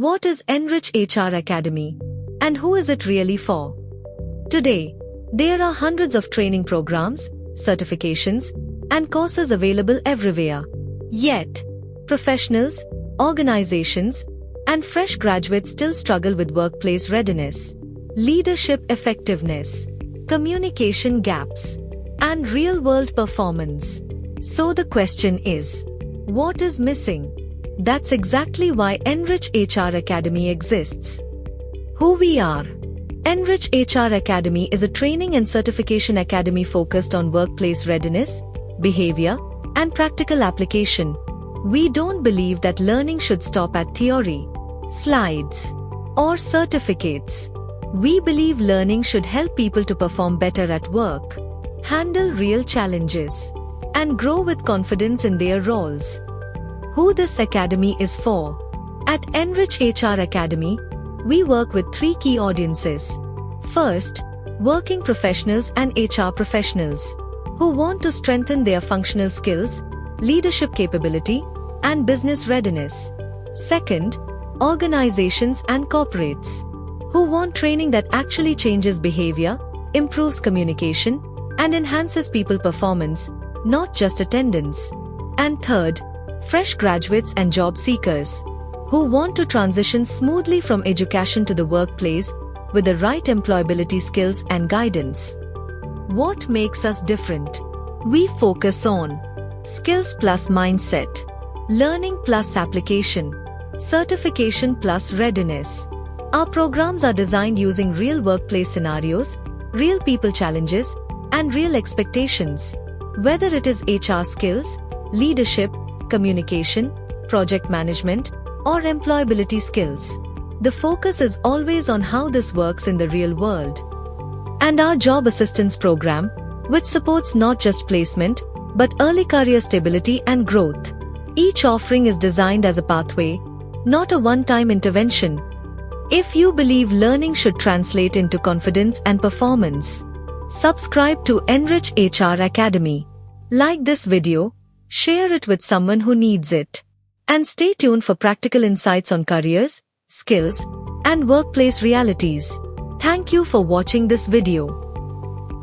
What is NRich HR Academy? And who is it really for? Today, there are hundreds of training programs, certifications, and courses available everywhere. Yet, professionals, organizations, and fresh graduates still struggle with workplace readiness, leadership effectiveness, communication gaps, and real-world performance. So the question is, what is missing? That's exactly why NRich HR Academy exists. Who we are. NRich HR Academy is a training and certification academy focused on workplace readiness, behavior, and practical application. We don't believe that learning should stop at theory, slides, or certificates. We believe learning should help people to perform better at work, handle real challenges, and grow with confidence in their roles. Who this academy is for? At NRich HR Academy, we work with three key audiences. First, working professionals and HR professionals who want to strengthen their functional skills, leadership capability, and business readiness. Second, organizations and corporates who want training that actually changes behavior, improves communication, and enhances people performance, not just attendance. And third, fresh graduates and job seekers who want to transition smoothly from education to the workplace with the right employability skills and guidance. What makes us different? We focus on skills plus mindset, learning plus application, certification plus readiness. Our programs are designed using real workplace scenarios, real people challenges, and real expectations. Whether it is HR skills, leadership, communication, project management, or employability skills, the focus is always on how this works in the real world. And our job assistance program, which supports not just placement, but early career stability and growth. Each offering is designed as a pathway, not a one-time intervention. If you believe learning should translate into confidence and performance, subscribe to NRich HR Academy. Like this video, share it with someone who needs it. And stay tuned for practical insights on careers, skills, and workplace realities. Thank you for watching this video.